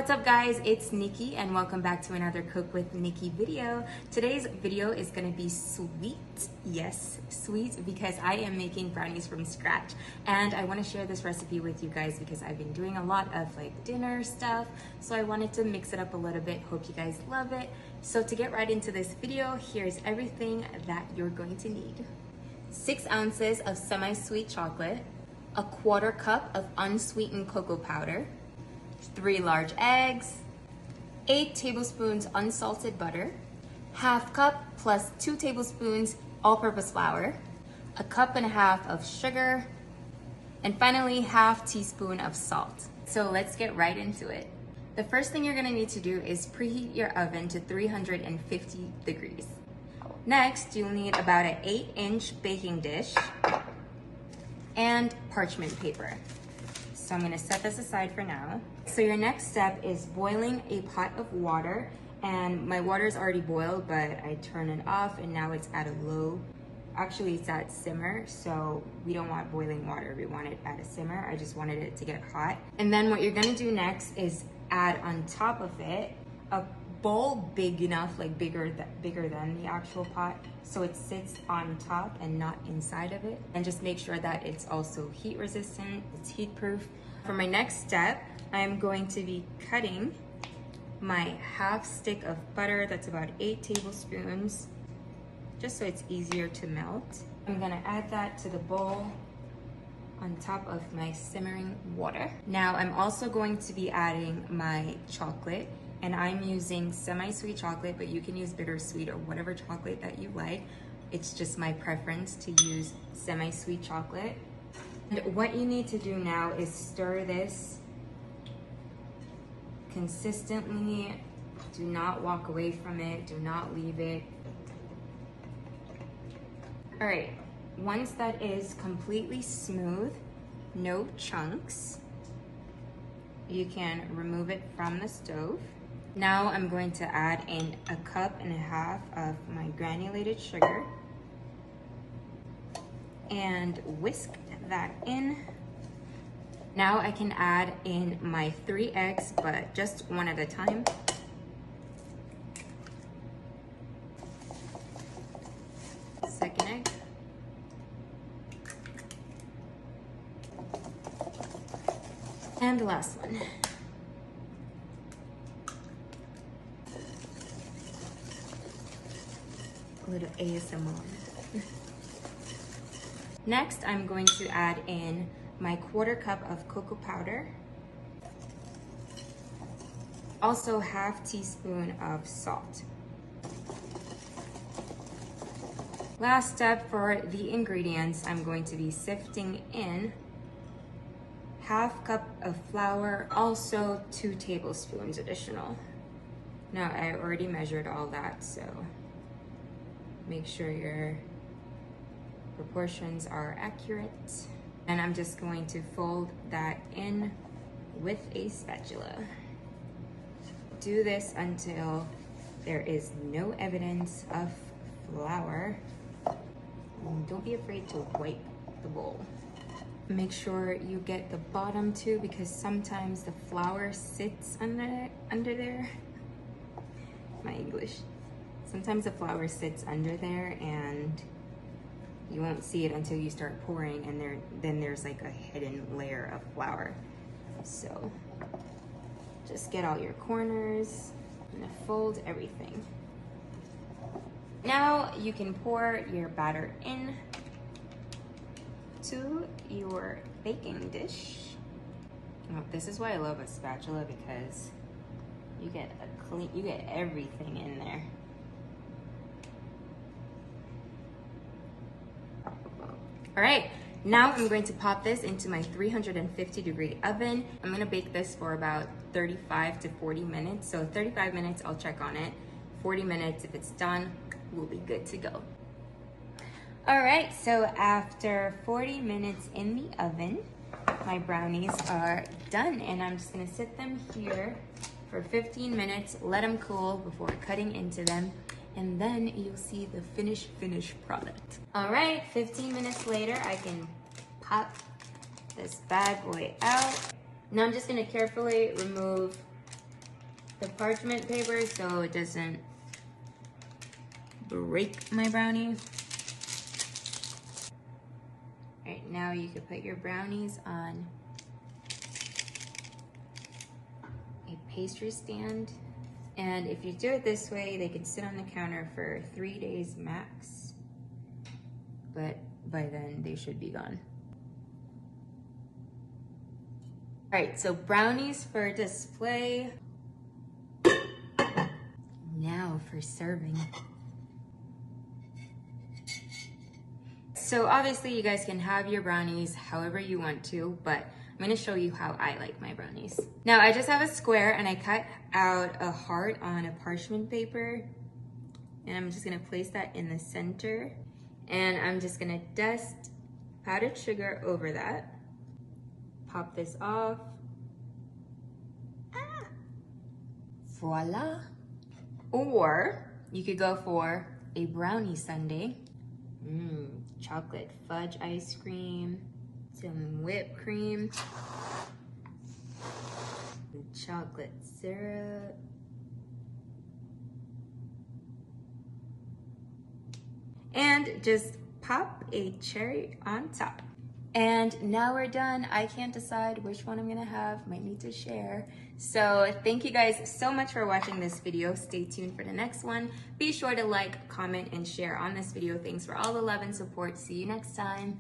What's up guys, it's Nikki and welcome back to another Cook with Nikki video. Today's video is gonna be sweet. Yes, sweet, because I am making brownies from scratch. And I wanna share this recipe with you guys because I've been doing a lot of like dinner stuff. So I wanted to mix it up a little bit. Hope you guys love it. So to get right into this video, here's everything that you're going to need. 6 ounces of semi-sweet chocolate, a 1/4 cup of unsweetened cocoa powder, 3 large eggs, 8 tablespoons unsalted butter, 1/2 cup plus 2 tablespoons all-purpose flour, 1.5 cups of sugar, and finally 1/2 teaspoon of salt. So let's get right into it. The first thing you're gonna need to do is preheat your oven to 350 degrees. Next, you'll need about an 8-inch baking dish and parchment paper. So I'm gonna set this aside for now. So your next step is boiling a pot of water, and my water is already boiled, but I turn it off and now it's at a low, actually it's at simmer, so we don't want boiling water, we want it at a simmer. I just wanted it to get hot. And then what you're gonna do next is add on top of it a bowl big enough, like bigger than the actual pot, so it sits on top and not inside of it. And just make sure that it's also heat resistant, it's heat proof. For my next step, I'm going to be cutting my 1/2 stick of butter, that's about 8 tablespoons, just so it's easier to melt. I'm gonna add that to the bowl on top of my simmering water. Now I'm also going to be adding my chocolate, and I'm using semi-sweet chocolate, but you can use bittersweet or whatever chocolate that you like. It's just my preference to use semi-sweet chocolate. And what you need to do now is stir this consistently. Do not walk away from it, do not leave it. All right, once that is completely smooth, no chunks, you can remove it from the stove. Now I'm going to add in 1.5 cups of my granulated sugar and whisk that in. Now I can add in my 3 eggs, but just one at a time. Second egg. And the last one. A little ASMR. Next, I'm going to add in my 1/4 cup of cocoa powder. Also 1/2 teaspoon of salt. Last step for the ingredients, I'm going to be sifting in 1/2 cup of flour, also 2 tablespoons additional. Now I already measured all that, so make sure your proportions are accurate. And I'm just going to fold that in with a spatula. Do this until there is no evidence of flour. And don't be afraid to wipe the bowl. Make sure you get the bottom too, because sometimes the flour sits under there. My English. Sometimes the flour sits under there and you won't see it until you start pouring, and then there's like a hidden layer of flour. So just get all your corners and fold everything. Now you can pour your batter in to your baking dish. Oh, this is why I love a spatula, because you get everything in there. All right, now I'm going to pop this into my 350-degree oven. I'm gonna bake this for about 35 to 40 minutes. So 35 minutes, I'll check on it. 40 minutes, if it's done, we'll be good to go. All right, so after 40 minutes in the oven, my brownies are done, and I'm just gonna sit them here for 15 minutes, let them cool before cutting into them. And then you'll see the finished product. All right, 15 minutes later, I can pop this bad boy out. Now I'm just gonna carefully remove the parchment paper so it doesn't break my brownie. Right, now you can put your brownies on a pastry stand. And if you do it this way, they can sit on the counter for 3 days max. But by then they should be gone. All right, so brownies for display. Now for serving. So obviously you guys can have your brownies however you want to, but I'm gonna show you how I like my brownies. Now I just have a square and I cut out a heart on a parchment paper. And I'm just gonna place that in the center. And I'm just gonna dust powdered sugar over that. Pop this off. Ah. Voila. Or you could go for a brownie sundae. Chocolate fudge ice cream, some whipped cream, chocolate syrup, and just pop a cherry on top. And now we're done. I can't decide which one I'm gonna have. Might need to share. So thank you guys so much for watching this video. Stay tuned for the next one. Be sure to like, comment, and share on this video. Thanks for all the love and support. See you next time.